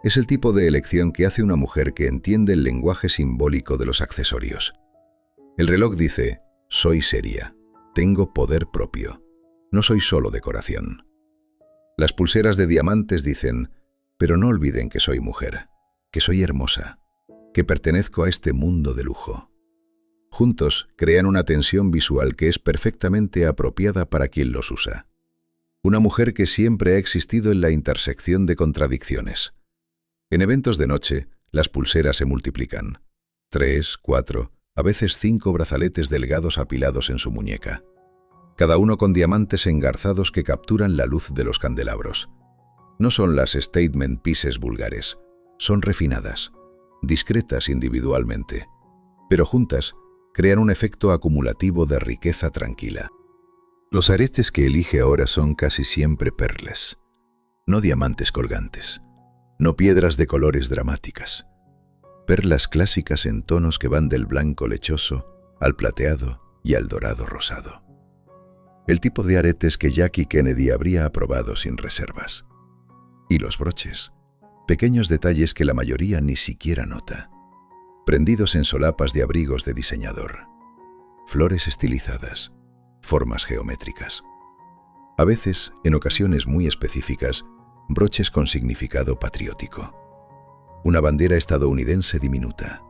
Es el tipo de elección que hace una mujer que entiende el lenguaje simbólico de los accesorios. El reloj dice, soy seria, tengo poder propio, no soy solo decoración. Las pulseras de diamantes dicen, pero no olviden que soy mujer, que soy hermosa, que pertenezco a este mundo de lujo. Juntos crean una tensión visual que es perfectamente apropiada para quien los usa. Una mujer que siempre ha existido en la intersección de contradicciones. En eventos de noche, las pulseras se multiplican. 3, 4, a veces 5 brazaletes delgados apilados en su muñeca. Cada uno con diamantes engarzados que capturan la luz de los candelabros. No son las statement pieces vulgares, son refinadas, discretas individualmente, pero juntas crean un efecto acumulativo de riqueza tranquila. Los aretes que elige ahora son casi siempre perlas, no diamantes colgantes, no piedras de colores dramáticas, perlas clásicas en tonos que van del blanco lechoso al plateado y al dorado rosado. El tipo de aretes que Jackie Kennedy habría aprobado sin reservas. Y los broches, pequeños detalles que la mayoría ni siquiera nota, prendidos en solapas de abrigos de diseñador. Flores estilizadas, formas geométricas. A veces, en ocasiones muy específicas, broches con significado patriótico. Una bandera estadounidense diminuta.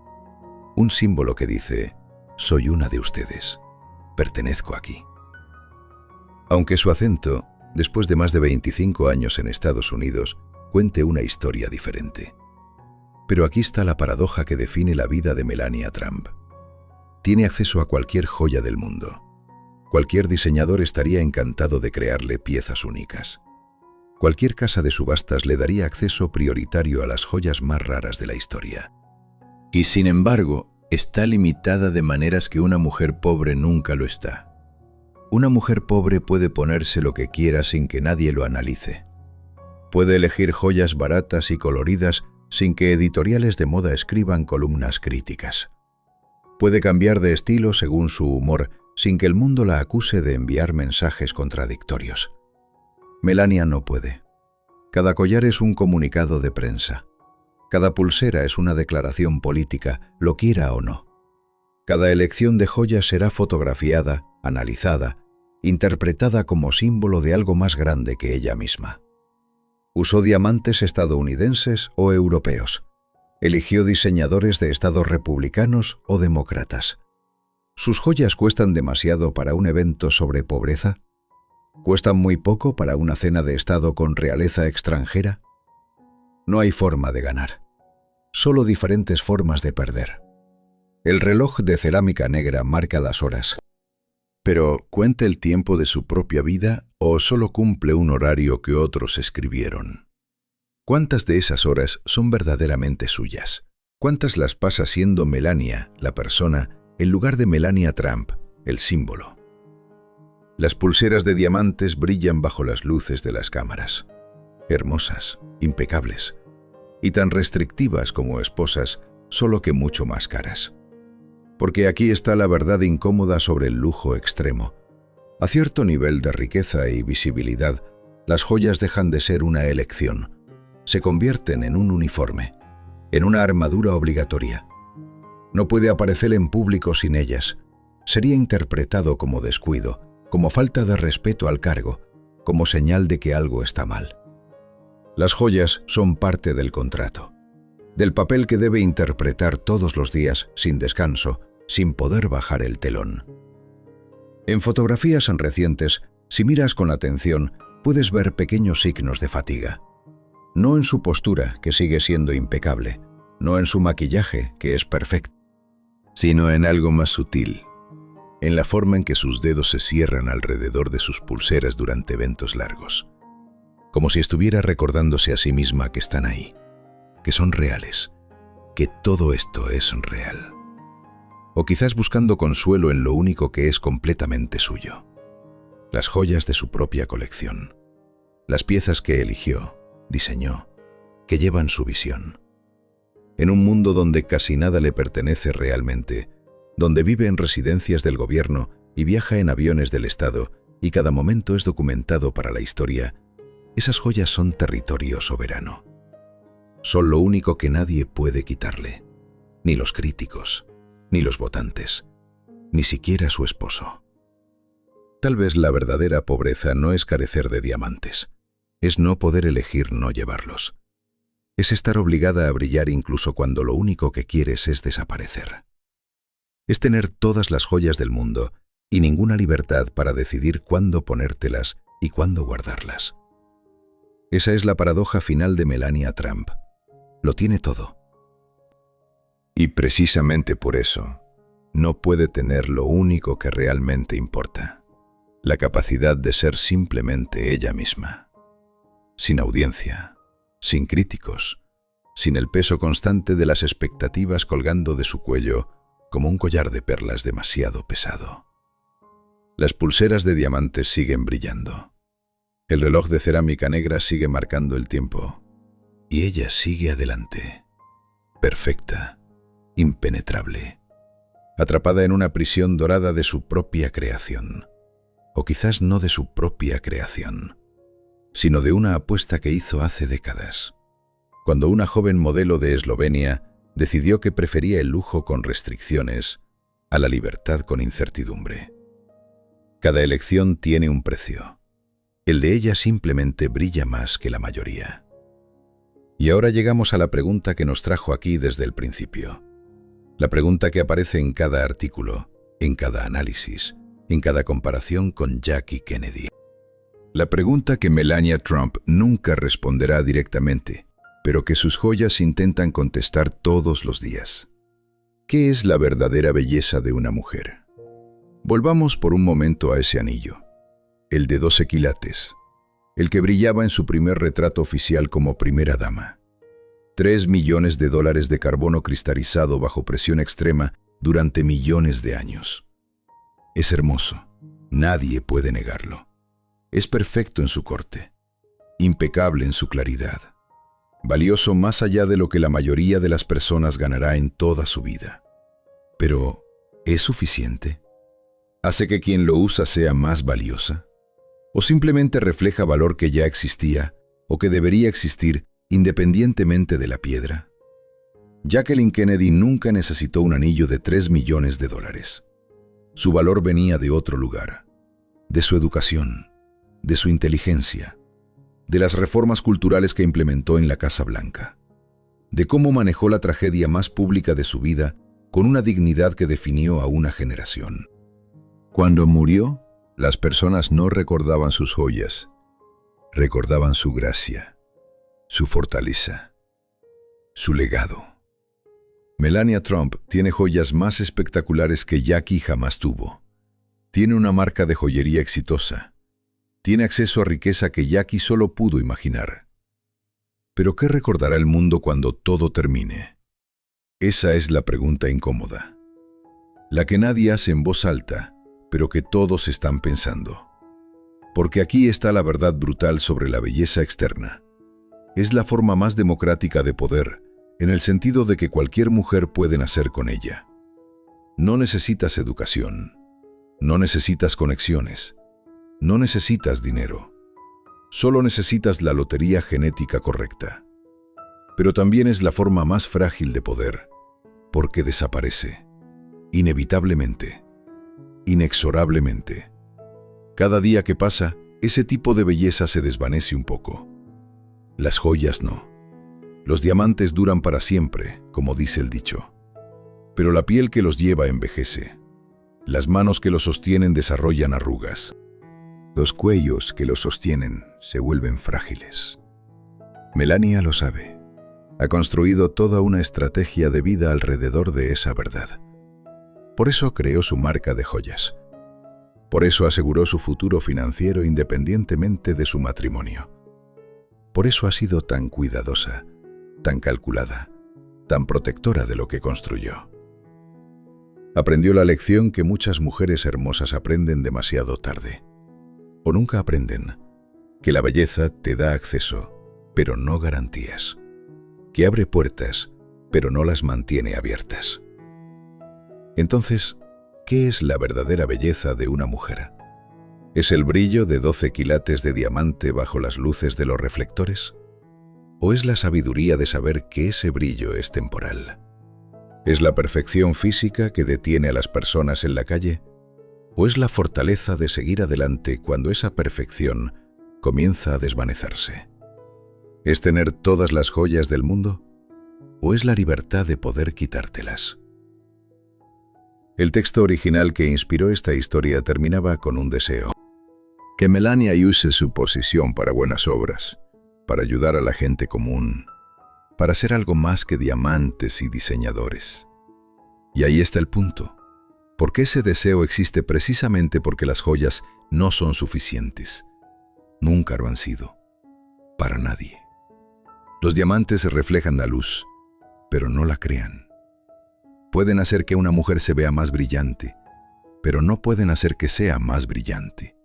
Un símbolo que dice, soy una de ustedes, pertenezco aquí. Aunque su acento, después de más de 25 años en Estados Unidos, cuente una historia diferente. Pero aquí está la paradoja que define la vida de Melania Trump. Tiene acceso a cualquier joya del mundo. Cualquier diseñador estaría encantado de crearle piezas únicas. Cualquier casa de subastas le daría acceso prioritario a las joyas más raras de la historia. Y sin embargo, está limitada de maneras que una mujer pobre nunca lo está. Una mujer pobre puede ponerse lo que quiera sin que nadie lo analice. Puede elegir joyas baratas y coloridas sin que editoriales de moda escriban columnas críticas. Puede cambiar de estilo según su humor sin que el mundo la acuse de enviar mensajes contradictorios. Melania no puede. Cada collar es un comunicado de prensa. Cada pulsera es una declaración política, lo quiera o no. Cada elección de joyas será fotografiada, analizada, interpretada como símbolo de algo más grande que ella misma. Usó diamantes estadounidenses o europeos. Eligió diseñadores de estados republicanos o demócratas. ¿Sus joyas cuestan demasiado para un evento sobre pobreza? ¿Cuestan muy poco para una cena de estado con realeza extranjera? No hay forma de ganar. Solo diferentes formas de perder. El reloj de cerámica negra marca las horas. Pero, ¿cuenta el tiempo de su propia vida o solo cumple un horario que otros escribieron? ¿Cuántas de esas horas son verdaderamente suyas? ¿Cuántas las pasa siendo Melania, la persona, en lugar de Melania Trump, el símbolo? Las pulseras de diamantes brillan bajo las luces de las cámaras. Hermosas, impecables, y tan restrictivas como esposas, solo que mucho más caras. Porque aquí está la verdad incómoda sobre el lujo extremo. A cierto nivel de riqueza y visibilidad, las joyas dejan de ser una elección. Se convierten en un uniforme, en una armadura obligatoria. No puede aparecer en público sin ellas. Sería interpretado como descuido, como falta de respeto al cargo, como señal de que algo está mal. Las joyas son parte del contrato, del papel que debe interpretar todos los días, sin descanso, sin poder bajar el telón. En fotografías recientes, si miras con atención, puedes ver pequeños signos de fatiga. No en su postura, que sigue siendo impecable, no en su maquillaje, que es perfecto, sino en algo más sutil, en la forma en que sus dedos se cierran alrededor de sus pulseras durante eventos largos, como si estuviera recordándose a sí misma que están ahí, que son reales, que todo esto es real. O quizás buscando consuelo en lo único que es completamente suyo, las joyas de su propia colección, las piezas que eligió, diseñó, que llevan su visión. En un mundo donde casi nada le pertenece realmente, donde vive en residencias del gobierno y viaja en aviones del Estado y cada momento es documentado para la historia, Esas joyas son territorio soberano. Son lo único que nadie puede quitarle, ni los críticos, ni los votantes, ni siquiera su esposo. Tal vez la verdadera pobreza no es carecer de diamantes, es no poder elegir no llevarlos. Es estar obligada a brillar incluso cuando lo único que quieres es desaparecer. Es tener todas las joyas del mundo y ninguna libertad para decidir cuándo ponértelas y cuándo guardarlas. Esa es la paradoja final de Melania Trump. Lo tiene todo. Y precisamente por eso, no puede tener lo único que realmente importa, la capacidad de ser simplemente ella misma. Sin audiencia, sin críticos, sin el peso constante de las expectativas colgando de su cuello como un collar de perlas demasiado pesado. Las pulseras de diamantes siguen brillando. El reloj de cerámica negra sigue marcando el tiempo. Y ella sigue adelante, perfecta, impenetrable, atrapada en una prisión dorada de su propia creación. O quizás no de su propia creación, sino de una apuesta que hizo hace décadas, cuando una joven modelo de Eslovenia decidió que prefería el lujo con restricciones a la libertad con incertidumbre. Cada elección tiene un precio. El de ella simplemente brilla más que la mayoría. Y ahora llegamos a la pregunta que nos trajo aquí desde el principio. La pregunta que aparece en cada artículo, en cada análisis, en cada comparación con Jackie Kennedy. La pregunta que Melania Trump nunca responderá directamente, pero que sus joyas intentan contestar todos los días. ¿Qué es la verdadera belleza de una mujer? Volvamos por un momento a ese anillo, el de 12 quilates, el que brillaba en su primer retrato oficial como primera dama. 3 millones de dólares de carbono cristalizado bajo presión extrema durante millones de años. Es hermoso, nadie puede negarlo. Es perfecto en su corte, impecable en su claridad, valioso más allá de lo que la mayoría de las personas ganará en toda su vida. Pero, ¿es suficiente? ¿Hace que quien lo usa sea más valiosa? ¿O simplemente refleja valor que ya existía o que debería existir independientemente de la piedra? Jacqueline Kennedy nunca necesitó un anillo de 3 millones de dólares. Su valor venía de otro lugar, de su educación, de su inteligencia, de las reformas culturales que implementó en la Casa Blanca, de cómo manejó la tragedia más pública de su vida con una dignidad que definió a una generación. Cuando murió, las personas no recordaban sus joyas, recordaban su gracia, su fortaleza, su legado. Melania Trump tiene joyas más espectaculares que Jackie jamás tuvo. Tiene una marca de joyería exitosa. Tiene acceso a riqueza que Jackie solo pudo imaginar. ¿Pero qué recordará el mundo cuando todo termine? Esa es la pregunta incómoda. La que nadie hace en voz alta, pero que todos están pensando. Porque aquí está la verdad brutal sobre la belleza externa. Es la forma más democrática de poder, en el sentido de que cualquier mujer puede nacer con ella. No necesitas educación, no necesitas conexiones, no necesitas dinero. Solo necesitas la lotería genética correcta. Pero también es la forma más frágil de poder, porque desaparece, inevitablemente, inexorablemente. Cada día que pasa, ese tipo de belleza se desvanece un poco. Las joyas no. Los diamantes duran para siempre, como dice el dicho. Pero la piel que los lleva envejece. Las manos que los sostienen desarrollan arrugas. Los cuellos que los sostienen se vuelven frágiles. Melania lo sabe. Ha construido toda una estrategia de vida alrededor de esa verdad. Por eso creó su marca de joyas. Por eso aseguró su futuro financiero independientemente de su matrimonio. Por eso ha sido tan cuidadosa, tan calculada, tan protectora de lo que construyó. Aprendió la lección que muchas mujeres hermosas aprenden demasiado tarde. O nunca aprenden, que la belleza te da acceso, pero no garantías. Que abre puertas, pero no las mantiene abiertas. Entonces, ¿qué es la verdadera belleza de una mujer? ¿Es el brillo de 12 quilates de diamante bajo las luces de los reflectores? ¿O es la sabiduría de saber que ese brillo es temporal? ¿Es la perfección física que detiene a las personas en la calle? ¿O es la fortaleza de seguir adelante cuando esa perfección comienza a desvanecerse? ¿Es tener todas las joyas del mundo? ¿O es la libertad de poder quitártelas? El texto original que inspiró esta historia terminaba con un deseo: que Melania use su posición para buenas obras, para ayudar a la gente común, para ser algo más que diamantes y diseñadores. Y ahí está el punto. Porque ese deseo existe precisamente porque las joyas no son suficientes. Nunca lo han sido. Para nadie. Los diamantes reflejan la luz, pero no la crean. Pueden hacer que una mujer se vea más brillante, pero no pueden hacer que sea más brillante.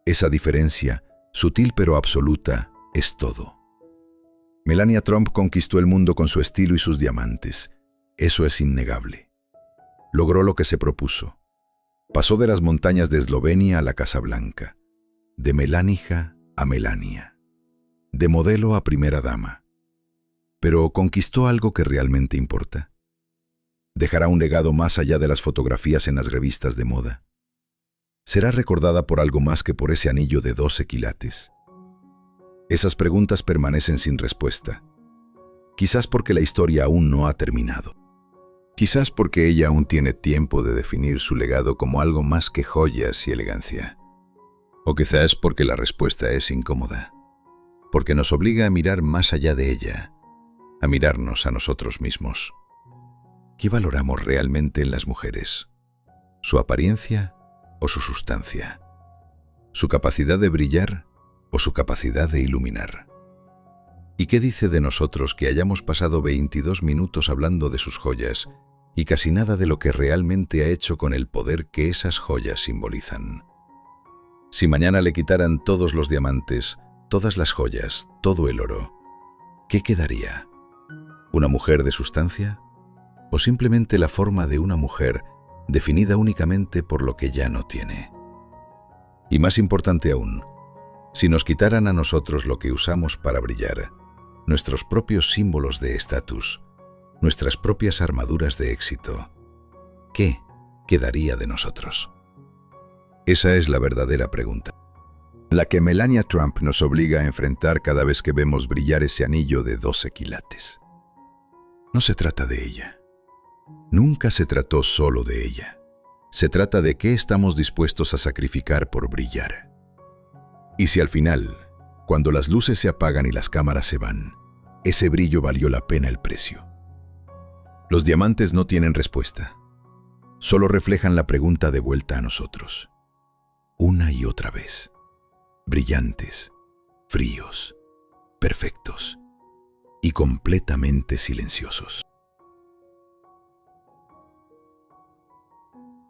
Esa diferencia, sutil pero absoluta, es todo. Melania Trump conquistó el mundo con su estilo y sus diamantes. Eso es innegable. Logró lo que se propuso. Pasó de las montañas de Eslovenia a la Casa Blanca, de Melania a Melania, de modelo a primera dama. Pero conquistó algo que realmente importa. Dejará un legado más allá de las fotografías en las revistas de moda. Será recordada por algo más que por ese anillo de 12 quilates. Esas preguntas permanecen sin respuesta. Quizás porque la historia aún no ha terminado. Quizás porque ella aún tiene tiempo de definir su legado como algo más que joyas y elegancia. O quizás porque la respuesta es incómoda. Porque nos obliga a mirar más allá de ella, a mirarnos a nosotros mismos. ¿Qué valoramos realmente en las mujeres? ¿Su apariencia o su sustancia? ¿Su capacidad de brillar o su capacidad de iluminar? ¿Y qué dice de nosotros que hayamos pasado 22 minutos hablando de sus joyas y casi nada de lo que realmente ha hecho con el poder que esas joyas simbolizan? Si mañana le quitaran todos los diamantes, todas las joyas, todo el oro, ¿qué quedaría? ¿Una mujer de sustancia? ¿O simplemente la forma de una mujer definida únicamente por lo que ya no tiene? Y más importante aún, si nos quitaran a nosotros lo que usamos para brillar, nuestros propios símbolos de estatus, nuestras propias armaduras de éxito, ¿qué quedaría de nosotros? Esa es la verdadera pregunta, la que Melania Trump nos obliga a enfrentar cada vez que vemos brillar ese anillo de 12 quilates. No se trata de ella. Nunca se trató solo de ella. Se trata de qué estamos dispuestos a sacrificar por brillar. Y si al final, cuando las luces se apagan y las cámaras se van, ese brillo valió la pena el precio. Los diamantes no tienen respuesta. Solo reflejan la pregunta de vuelta a nosotros. Una y otra vez. Brillantes, fríos, perfectos y completamente silenciosos.